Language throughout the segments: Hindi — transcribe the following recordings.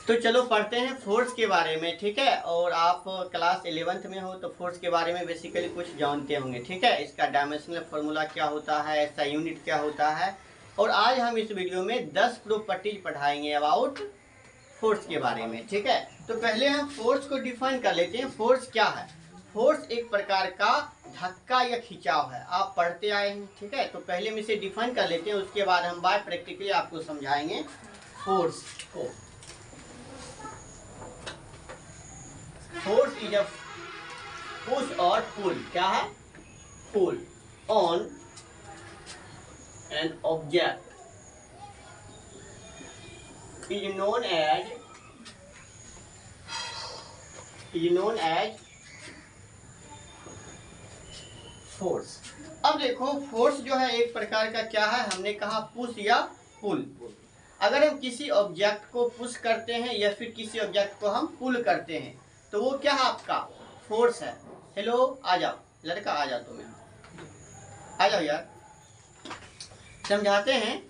तो चलो पढ़ते हैं फोर्स के बारे में, ठीक है। और आप क्लास 11th में हो तो फोर्स के बारे में बेसिकली कुछ जानते होंगे, ठीक है। इसका डायमेंशनल फार्मूला क्या होता है, इसका यूनिट क्या होता है। और आज हम इस वीडियो में 10 प्रॉपर्टीज पढ़ाएंगे अबाउट फोर्स के बारे में, ठीक है। तो पहले हम फोर्स को डिफाइन कर लेते हैं। फोर्स क्या है? फोर्स एक प्रकार का धक्का या खिंचाव है। आप पढ़ते आए हैं, ठीक है। तो पहले हम इसे डिफाइन कर लेते हैं, उसके बाद हम बाय प्रैक्टिकली आपको समझाएंगे फोर्स को। फोर्स इज अ पुश और पुल। क्या है? Pull on an object is known as force. अब देखो फोर्स जो है एक प्रकार का क्या है, हमने कहा पुश या पुल। अगर हम किसी ऑब्जेक्ट को पुश करते हैं या फिर किसी ऑब्जेक्ट को हम पुल करते हैं तो वो क्या है? आपका फोर्स है। हेलो आ जाओ लड़का, आ जाओ तुम यहाँ आ जाओ यार, समझाते हैं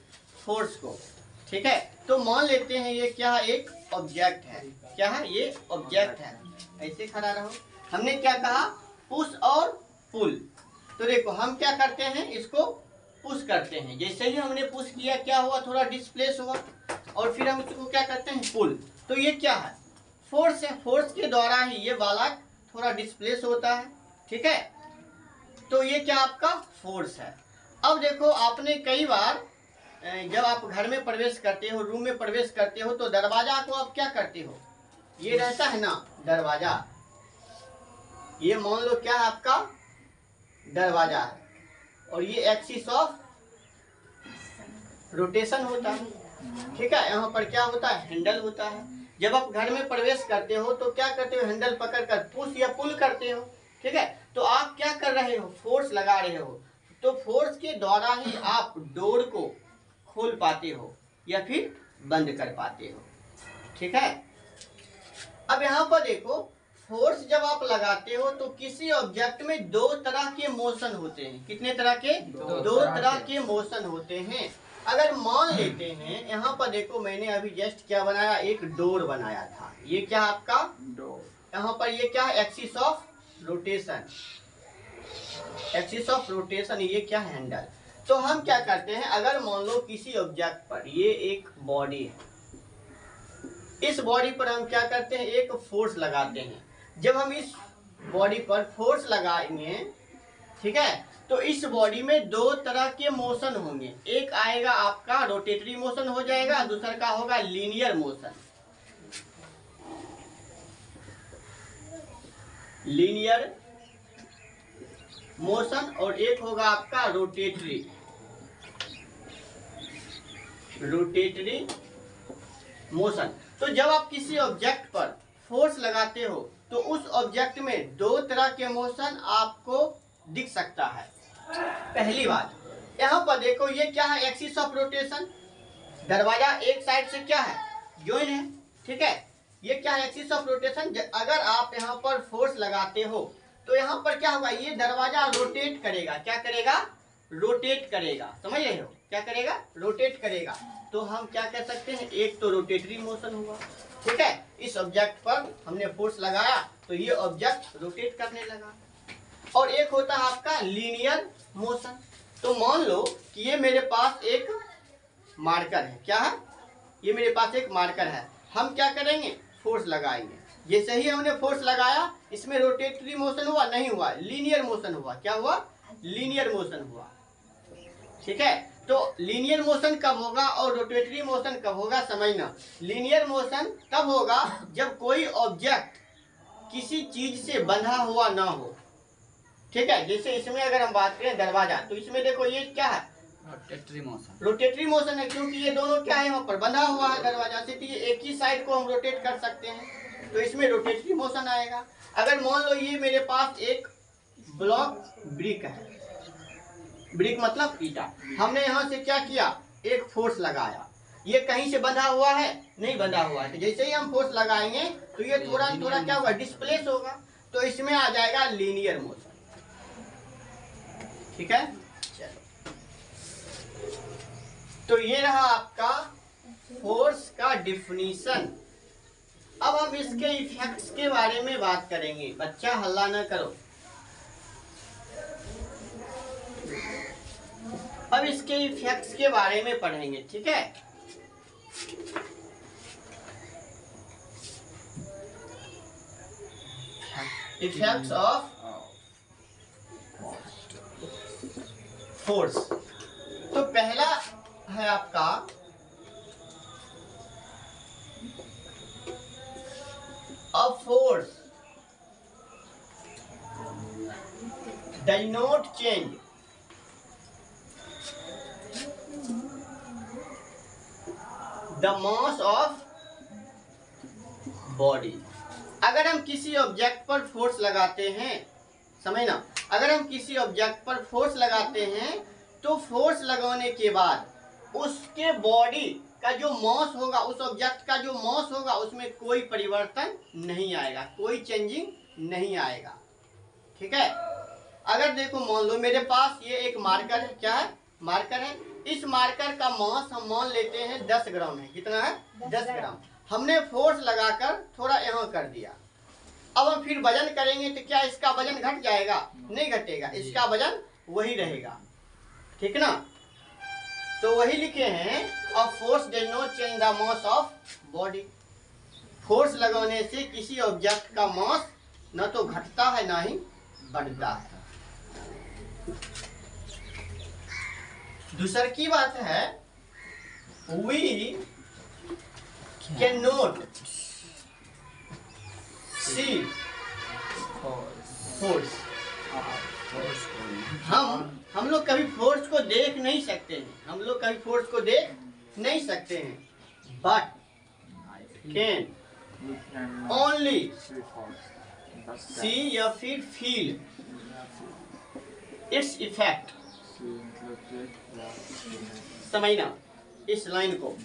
फोर्स को, ठीक है। तो मान लेते हैं ये क्या है? एक ऑब्जेक्ट है। क्या है? ये ऑब्जेक्ट है। ऐसे खड़ा रहो। हमने क्या कहा? पुश और पुल। तो देखो हम क्या करते हैं, इसको पुश करते हैं। जैसे ही हमने पुश किया क्या हुआ? थोड़ा डिस्प्लेस हुआ। और फिर हम इसको क्या करते हैं? पुल। तो ये क्या है? फोर्स है। फोर्स के द्वारा ही ये बालक थोड़ा डिस्प्लेस होता है, ठीक है। तो ये क्या आपका फोर्स है। अब देखो आपने कई बार जब आप घर में प्रवेश करते हो, रूम में प्रवेश करते हो, तो दरवाजा को आप क्या करते हो? ये रहता है ना दरवाजा, ये मान लो क्या है? आपका दरवाजा है। और ये एक्सिस ऑफ रोटेशन होता है, ठीक है। यहाँ पर क्या होता है? हैंडल होता है। जब आप घर में प्रवेश करते हो तो क्या करते हो? हैंडल पकड़कर पुश या पुल करते हो, ठीक है। तो आप क्या कर रहे हो? फोर्स लगा रहे हो। तो फोर्स के द्वारा ही आप डोर को खोल पाते हो या फिर बंद कर पाते हो, ठीक है। अब यहाँ पर देखो फोर्स जब आप लगाते हो तो किसी ऑब्जेक्ट में दो तरह के मोशन होते हैं। कितने तरह के? दो तरह के मोशन होते हैं। अगर मान लेते हैं यहाँ पर देखो, मैंने अभी जस्ट क्या बनाया? एक डोर बनाया था। ये क्या आपका डोर? यहाँ पर ये क्या है? Axis of rotation. Axis of rotation ये क्या? हैंडल। तो हम क्या करते हैं, अगर मान लो किसी ऑब्जेक्ट पर ये एक बॉडी है, इस बॉडी पर हम क्या करते हैं? एक फोर्स लगाते हैं। जब हम इस बॉडी पर फोर्स लगाएंगे, ठीक है, तो इस बॉडी में दो तरह के मोशन होंगे। एक आएगा आपका रोटेटरी मोशन हो जाएगा, दूसरा का होगा लीनियर मोशन। लीनियर मोशन और एक होगा आपका रोटेटरी मोशन। तो जब आप किसी ऑब्जेक्ट पर फोर्स लगाते हो तो उस ऑब्जेक्ट में दो तरह के मोशन आपको दिख सकता है। पहली बात, यहाँ पर देखो ये क्या है? Axis of rotation. दरवाजा एक साइड से क्या है? ज्वाइन है, ठीक है। ये क्या है? Axis of rotation. अगर आप यहाँ पर फोर्स लगाते हो तो यहाँ पर क्या होगा? ये दरवाजा रोटेट करेगा। क्या करेगा? रोटेट करेगा। समझ रहे हो? क्या करेगा? रोटेट करेगा। तो हम क्या कह सकते हैं? एक तो रोटेटरी मोशन हुआ, ठीक है। इस ऑब्जेक्ट पर हमने फोर्स लगाया तो ये ऑब्जेक्ट रोटेट करने लगा। और एक होता है आपका लीनियर मोशन। तो मान लो कि ये मेरे पास एक मार्कर है। क्या है? ये मेरे पास एक मार्कर है। हम क्या करेंगे? फोर्स लगाएंगे। जैसे ही हमने फोर्स लगाया, इसमें रोटेटरी मोशन हुआ? नहीं हुआ, लीनियर मोशन हुआ। क्या हुआ? लीनियर मोशन हुआ, ठीक है। तो लीनियर मोशन कब होगा और रोटेटरी मोशन कब होगा? समझना। लीनियर मोशन तब होगा जब कोई ऑब्जेक्ट किसी चीज से बंधा हुआ ना हो, ठीक है। जैसे इसमें अगर हम बात करें दरवाजा, तो इसमें देखो ये क्या है? Rotatory motion. रोटेटरी मोशन है क्योंकि ये दोनों क्या है? यहाँ पर बंधा हुआ है दरवाजा से, तो ये एक ही साइड को हम रोटेट कर सकते हैं, तो इसमें रोटेटरी मोशन आएगा। अगर मान लो ये मेरे पास एक ब्लॉक ब्रिक है, ब्रिक मतलब ईटा, हमने यहाँ से क्या किया? एक फोर्स लगाया। ये कहीं से बंधा हुआ है? नहीं बंधा हुआ है। तो जैसे ही हम फोर्स लगाएंगे तो ये थोड़ा थोड़ा क्या होगा? डिस्प्लेस होगा। तो इसमें आ जाएगा लीनियर मोशन, ठीक है। चलो, तो ये रहा आपका फोर्स का डिफिनीशन, अब हम इसके इफेक्ट्स के बारे में बात करेंगे। बच्चा हल्ला ना करो। अब इसके इफेक्ट्स के बारे में पढ़ेंगे, ठीक है। Effects of force. तो पहला है आपका a force does not change the mass of body। अगर हम किसी ऑब्जेक्ट पर फोर्स लगाते हैं, समझना, अगर हम किसी ऑब्जेक्ट पर फोर्स लगाते हैं तो फोर्स लगाने के बाद उसके बॉडी का जो मास होगा, उस ऑब्जेक्ट का जो मास होगा, उसमें कोई परिवर्तन नहीं आएगा, कोई चेंजिंग नहीं आएगा, ठीक है। अगर देखो मान लो मेरे पास ये एक मार्कर है, क्या है, मार्कर है। इस मार्कर का मास हम मान लेते हैं 10 ग्राम है। कितना है? 10 ग्राम। हमने फोर्स लगाकर थोड़ा यहाँ कर दिया। अब हम फिर वजन करेंगे तो क्या इसका वजन घट जाएगा? नहीं घटेगा, इसका वजन वही रहेगा, ठीक ना। तो वही लिखे हैं, a force does not change the mass of body. Force लगाने से किसी ऑब्जेक्ट का मास न तो घटता है ना ही बढ़ता है। दूसरी की बात है, we can not see force. हम लोग कभी फोर्स को देख नहीं सकते हैं, हम लोग कभी फोर्स को देख नहीं सकते हैं, बट कैन ओनली सी या फिर फील इट्स इफेक्ट। समझना इस लाइन को,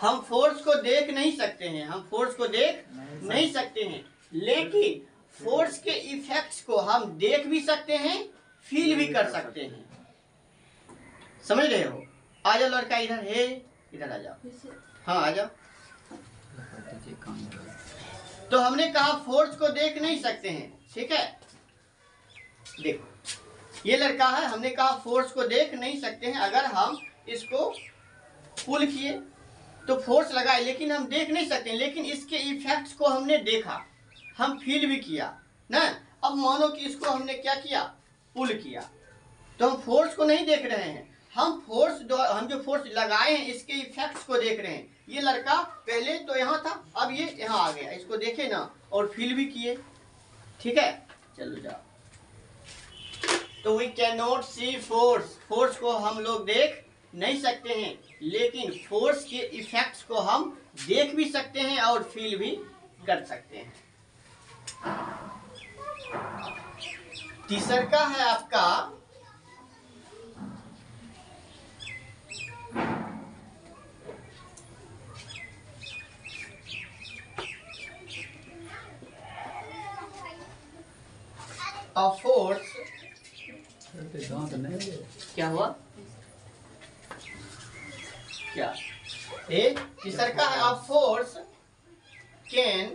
हम फोर्स को देख नहीं सकते हैं, हम फोर्स को देख नहीं सकते हैं, लेकिन फोर्स के इफेक्ट्स को हम देख भी सकते हैं, फील भी कर सकते हैं। समझ रहे हो? आ जाओ लड़का, इधर है, इधर आ जाओ। हाँ आ जाओ। तो हमने कहा फोर्स को देख नहीं सकते हैं, ठीक है। देखो ये लड़का है, हमने कहा फोर्स को देख नहीं सकते हैं। अगर हम इसको पुल किए तो फोर्स लगाए, लेकिन हम देख नहीं सकते, लेकिन इसके इफेक्ट्स को हमने देखा, हम फील भी किया ना। अब मानो कि इसको हमने क्या किया, पुल किया, तो हम फोर्स को नहीं देख रहे हैं, हम जो फोर्स लगाए हैं इसके इफेक्ट्स को देख रहे हैं। ये लड़का पहले तो यहाँ था, अब ये यहाँ आ गया, इसको देखे ना और फील भी किए, ठीक है। चलो जाओ। तो we can not see force, force को हम लोग देख नहीं सकते हैं, लेकिन फोर्स के इफेक्ट्स को हम देख भी सकते हैं और फील भी कर सकते हैं। तीसरा का है आपका a force। क्या हुआ? क्या? तीसरा का है a force can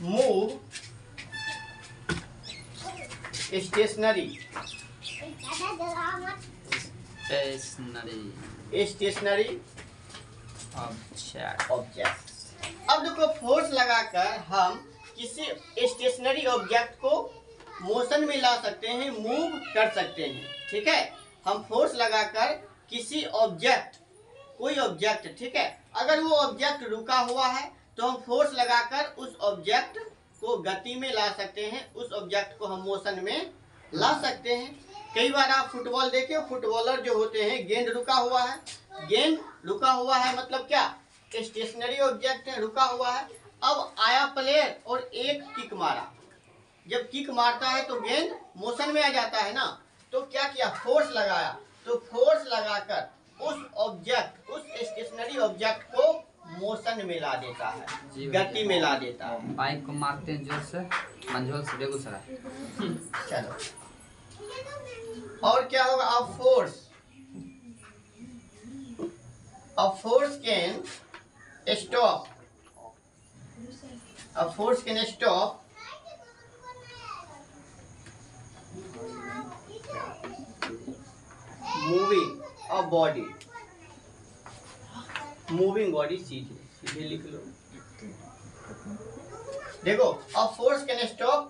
move stationary object. अब देखो फोर्स लगाकर हम किसी स्टेशनरी ऑब्जेक्ट को मोशन में ला सकते हैं, मूव कर सकते हैं, ठीक है। हम फोर्स लगाकर किसी ऑब्जेक्ट, कोई ऑब्जेक्ट, ठीक है, अगर वो ऑब्जेक्ट रुका हुआ है तो हम फोर्स लगाकर उस ऑब्जेक्ट को गति में ला सकते हैं, उस ऑब्जेक्ट को हम मोशन में ला सकते हैं। कई बार आप फुटबॉल देखे, फुटबॉलर जो होते हैं, गेंद रुका हुआ है, गेंद रुका हुआ है मतलब क्या, स्टेशनरी ऑब्जेक्ट है, रुका हुआ है। अब आया प्लेयर और एक किक मारा, जब किक मारता है तो गेंद मोशन में आ जाता है ना, तो क्या किया, फोर्स लगाया, तो फोर्स लगाकर उस ऑब्जेक्ट, उस स्टेशनरी ऑब्जेक्ट को मोशन में ला देता है, गति में ला देता है। बाइक को मारते हैं जोर से, मंझोल से बेगूसराय। चलो, और क्या होगा, a force can stop A force can stop moving a body. Moving body सीधे सीधे लिख लो। देखो, a force can stop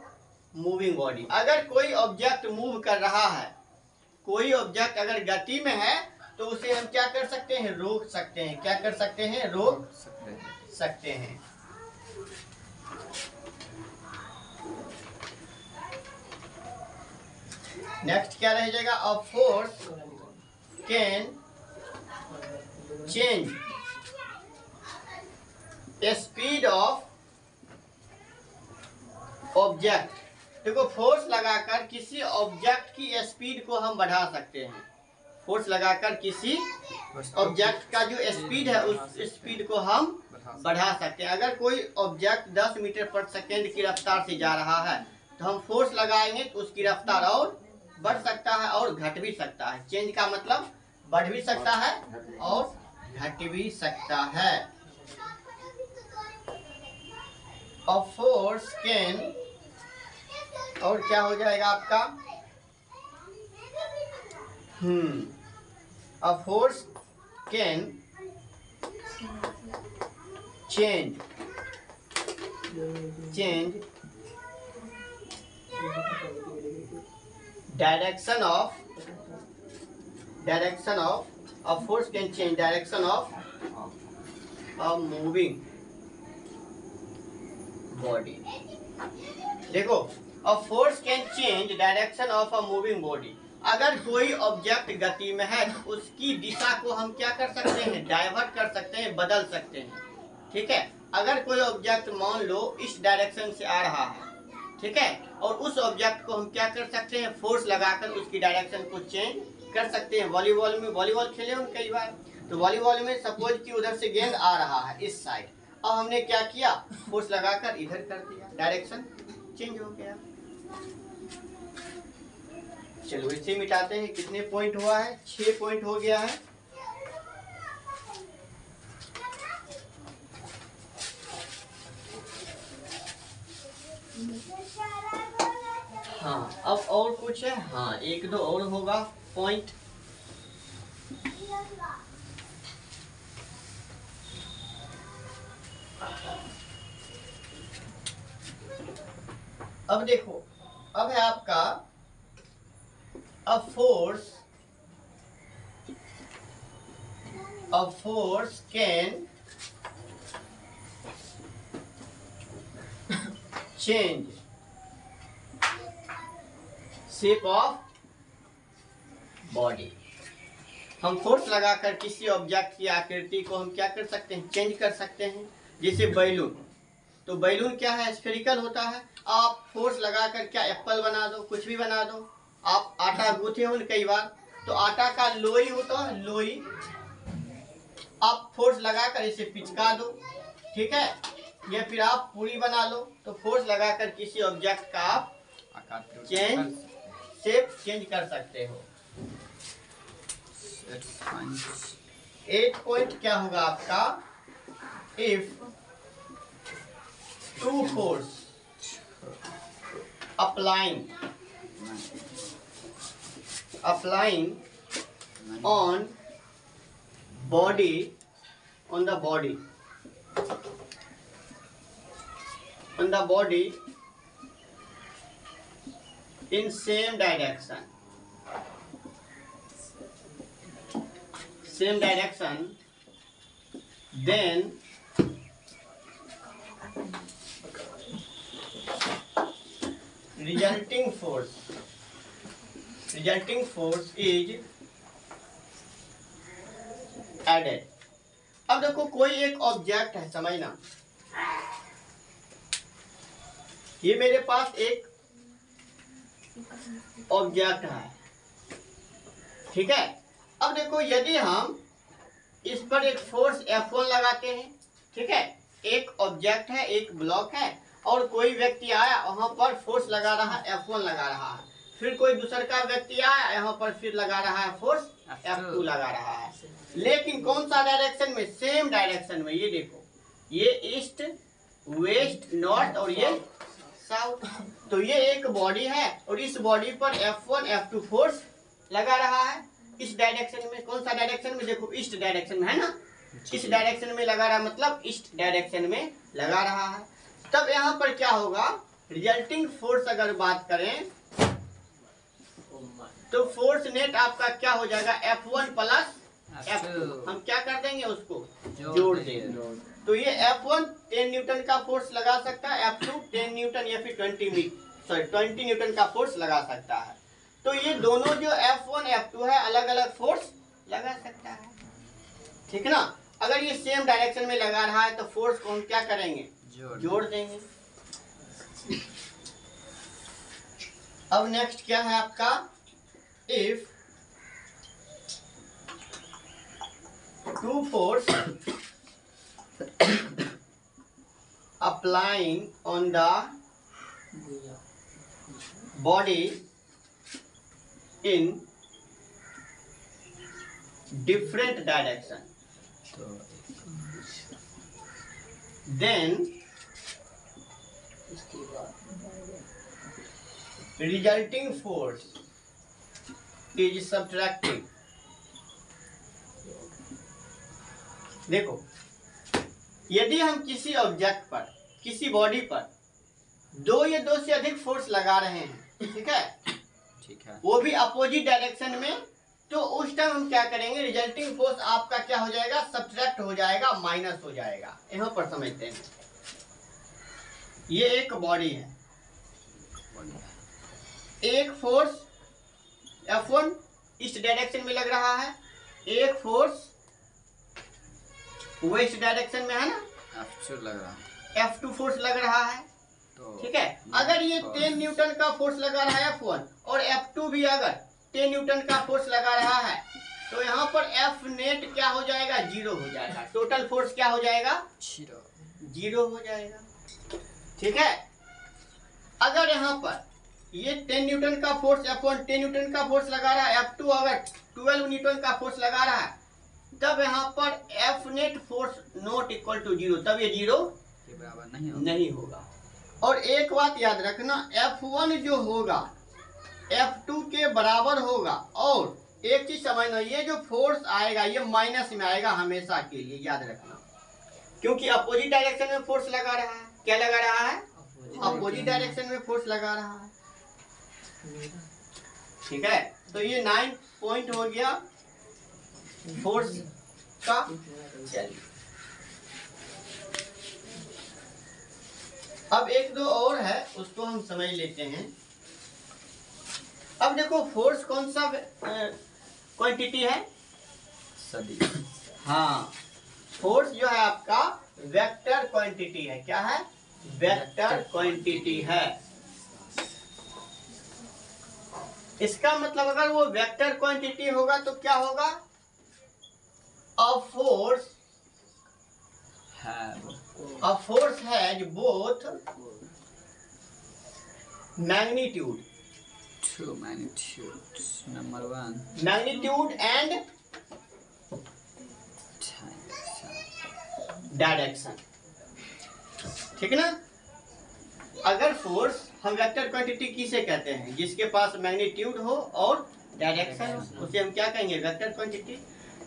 moving body. अगर कोई ऑब्जेक्ट मूव कर रहा है, कोई ऑब्जेक्ट अगर गति में है, तो उसे हम क्या कर सकते हैं? रोक सकते हैं। क्या कर सकते हैं? रोक सकते हैं। नेक्स्ट क्या रह जाएगा? A force can change speed of object. देखो, फोर्स लगाकर किसी ऑब्जेक्ट की स्पीड को हम बढ़ा सकते हैं। फोर्स लगाकर किसी ऑब्जेक्ट का जो स्पीड है, उस स्पीड को हम बढ़ा सकते हैं। अगर कोई ऑब्जेक्ट 10 मीटर पर सेकेंड की रफ्तार से जा रहा है, तो हम फोर्स लगाएंगे तो उसकी रफ्तार और बढ़ सकता है और घट भी सकता है। चेंज का मतलब बढ़ भी सकता है और घट भी सकता है। A force can, और क्या हो जाएगा आपका? A force can change direction of a force can change direction of a moving body. देखो, a force can change direction of a moving body. अगर कोई ऑब्जेक्ट गति में है, तो उसकी दिशा को हम क्या कर सकते हैं? डाइवर्ट कर सकते हैं, बदल सकते हैं। ठीक है। अगर कोई ऑब्जेक्ट मान लो इस डायरेक्शन से आ रहा है, ठीक है, और उस ऑब्जेक्ट को हम क्या कर सकते हैं? फोर्स लगाकर उसकी डायरेक्शन को चेंज कर सकते हैं। वॉलीबॉल में, वॉलीबॉल खेले हम कई बार, तो वॉलीबॉल में सपोज कि उधर से गेंद आ रहा है इस साइड, अब हमने क्या किया? फोर्स लगाकर इधर कर दिया, डायरेक्शन चेंज हो गया। चलो इसे मिटाते हैं। कितने पॉइंट हुआ है? 6 पॉइंट हो गया है। हाँ, अब और कुछ है? हाँ, 1-2 और होगा पॉइंट। अब देखो, अब है आपका a force can change shape of body. हम फोर्स लगाकर किसी ऑब्जेक्ट की आकृति को हम क्या कर सकते हैं? चेंज कर सकते हैं। जैसे बैलून, तो बैलून क्या है? स्फेरिकल होता है। आप फोर्स लगाकर क्या एप्पल बना दो, कुछ भी बना दो। आप आटा गूंथे हो कई बार, तो आटा का लोई होता है, लोई आप फोर्स लगाकर इसे पिचका दो, ठीक है। या फिर आप पूरी बना लो, तो फोर्स लगाकर किसी ऑब्जेक्ट का आप शेप चेंज कर सकते हो। 8 पॉइंट क्या होगा आपका? If two force applying on the body in same direction, then resulting force is added. अब देखो, कोई एक ऑब्जेक्ट है, समझना, ये मेरे पास एक ऑब्जेक्ट है, ठीक है। अब देखो, यदि हम इस पर एक फोर्स F1 लगाते हैं, ठीक है, एक ऑब्जेक्ट है, एक ब्लॉक है, और कोई व्यक्ति आया वहां पर फोर्स लगा रहा है, F1 लगा रहा है। फिर कोई दूसर का व्यक्ति आया यहाँ पर फिर लगा रहा है फोर्स, F2 लगा रहा है। लेकिन कौन सा डायरेक्शन में? सेम डायरेक्शन में। ये देखो, ये ईस्ट, वेस्ट, नॉर्थ और ये साउथ। तो ये एक बॉडी है और इस बॉडी पर F1 F2 फोर्स लगा रहा है। इस डायरेक्शन में, कौन सा डायरेक्शन में, देखो ईस्ट डायरेक्शन में है ना, इस डायरेक्शन में लगा रहा, मतलब ईस्ट डायरेक्शन में लगा रहा है। तब यहाँ पर क्या होगा, रिजल्टिंग फोर्स अगर बात करें तो फोर्स नेट आपका क्या हो जाएगा, F1 प्लस F2। हम क्या कर देंगे, उसको जोड़ देंगे। तो ये F1 10 न्यूटन का फोर्स लगा सकता है, F2 10 न्यूटन या फिर 20 न्यूटन का फोर्स लगा सकता है। तो ये दोनों जो F1 F2 है अलग अलग फोर्स लगा सकता है, ठीक ना। अगर ये सेम डायरेक्शन में लगा रहा है तो फोर्स को हम क्या करेंगे, जोड़ देंगे। अब नेक्स्ट क्या है आपका, if two force applying on the body in different direction, then resulting force is subtracting। देखो, यदि हम किसी ऑब्जेक्ट पर, किसी बॉडी पर दो या दो से अधिक फोर्स लगा रहे हैं, ठीक है, वो भी अपोजिट डायरेक्शन में, तो उस टाइम हम क्या करेंगे, रिजल्टिंग फोर्स आपका क्या हो जाएगा, सब्ट्रैक्ट हो जाएगा, माइनस हो जाएगा। यहाँ पर समझते हैं, ये एक बॉडी है, एक फोर्स F1 इस डायरेक्शन में लग रहा है, एक फोर्स वेस्ट डायरेक्शन में है ना, F2 लग रहा है, F2 फोर्स लग रहा है, ठीक है। अगर ये 10 न्यूटन का फोर्स लगा रहा है F1 और F2 भी अगर 10 न्यूटन का फोर्स लगा रहा है, तो यहाँ पर F नेट क्या हो जाएगा, 0 हो जाएगा। टोटल फोर्स क्या हो जाएगा, 0 हो जाएगा, ठीक है। अगर यहाँ पर ये 10 न्यूटन का फोर्स F1 10 न्यूटन का फोर्स लगा रहा है, F2 अगर 12 न्यूटन का फोर्स लगा रहा है, तब यहाँ पर F net force not equal to 0, तब ये 0 के बराबर नहीं होगा। और एक बात याद रखना, F1 जो होगा F2 के बराबर होगा। और एक चीज समझना, ये जो फोर्स आएगा ये माइनस में आएगा हमेशा के लिए, याद रखना, क्योंकि अपोजिट डायरेक्शन में फोर्स लगा रहा है। क्या लगा रहा है, अपोजिट डायरेक्शन में फोर्स लगा रहा है, ठीक है। तो ये 9 पॉइंट हो गया फोर्स का। चलिए अब एक दो और है, उसको हम समझ लेते हैं। अब देखो, फोर्स कौन सा क्वांटिटी है, सभी। हाँ, फोर्स जो है आपका वेक्टर क्वांटिटी है। क्या है, वेक्टर क्वांटिटी है। इसका मतलब अगर वो वेक्टर क्वांटिटी होगा तो क्या होगा, A force has both magnitude, two magnitudes, number one, magnitude and direction, ठीक ना। अगर फोर्स हम वेक्टर क्वांटिटी किसे कहते हैं, जिसके पास मैग्नीट्यूड हो और डायरेक्शन हो, उसे हम क्या कहेंगे, वेक्टर क्वांटिटी।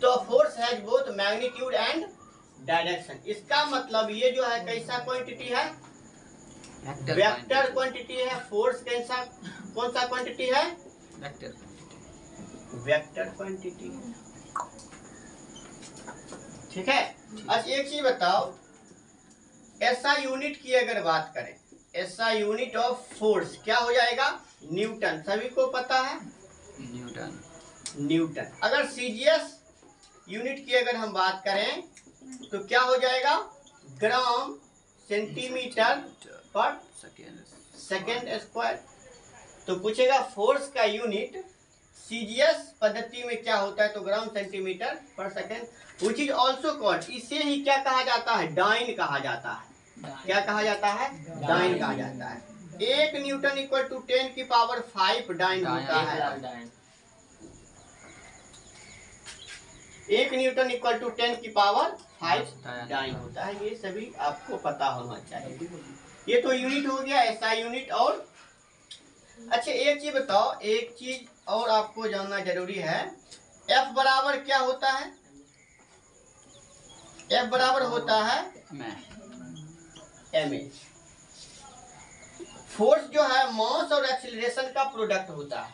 तो force has both magnitude and direction. इसका मतलब ये जो है कैसा क्वांटिटी है, वेक्टर क्वांटिटी है। फोर्स कैसा, कौन सा क्वांटिटी है, वेक्टर क्वांटिटी, वेक्टर क्वांटिटी, ठीक है। अच्छा एक चीज बताओ, ऐसा यूनिट की अगर बात करें, ऐसा यूनिट ऑफ फोर्स क्या हो जाएगा, न्यूटन। सभी को पता है न्यूटन। अगर सीजीएस यूनिट की अगर हम बात करें तो क्या हो जाएगा, ग्राम सेंटीमीटर पर सेकेंड स्क्वायर। तो पूछेगा फोर्स का यूनिट सीजीएस पद्धति में क्या होता है, तो ग्राम सेंटीमीटर पर second, which is also called, इसे ही क्या कहा जाता है, डाइन कहा जाता है। क्या कहा जाता है, डाइन कहा जाता है। 1 न्यूटन इक्वल टू 10 की पावर 5 डाइन होता है। 1 न्यूटन इक्वल टू 10 की पावर 5 डाइन होता है। ये सभी आपको पता होना चाहिए। ये तो यूनिट हो गया, एसआई यूनिट। और अच्छा एक चीज बताओ, एक चीज और आपको जानना जरूरी है। एफ बराबर क्या होता है? एफ बराबर होता है एम ए। फोर्स जो है मास और एक्सीलरेशन का प्रोडक्ट होता है,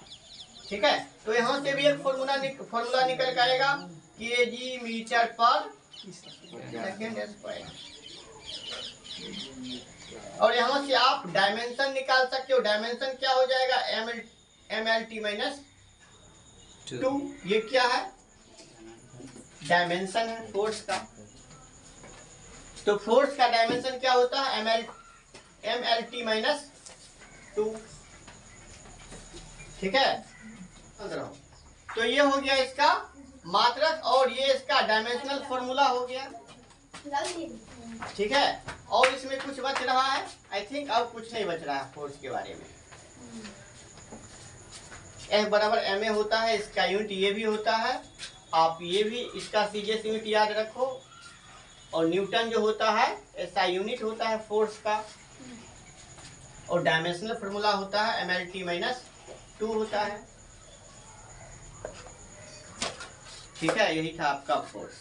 ठीक है। तो यहाँ से भी एक फॉर्मूला निकल के आएगा, केजी मीटर पर सेकेंड स्क्वायर। और यहाँ से आप डायमेंशन निकाल सकते हो। डायमेंशन क्या हो जाएगा? M L T minus 2। ये क्या है? डायमेंशन है फोर्स का। तो फोर्स का डायमेंशन क्या होता है? एम एल टी माइनस 2, ठीक है। तो ये हो गया इसका मात्रक, और ये इसका डायमेंशनल फॉर्मूला हो गया, ठीक है। और इसमें कुछ बच रहा है? आई थिंक अब कुछ नहीं बच रहा है फोर्स के बारे में। एफ बराबर एम ए होता है, इसका यूनिट ये भी होता है। आप ये भी इसका सीजीएस यूनिट याद रखो। और न्यूटन जो होता है ऐसा यूनिट होता है फोर्स का। और डायमेंशनल फॉर्मूला होता है एम एल टी माइनस 2 होता है, ठीक है। यही था आपका फोर्स।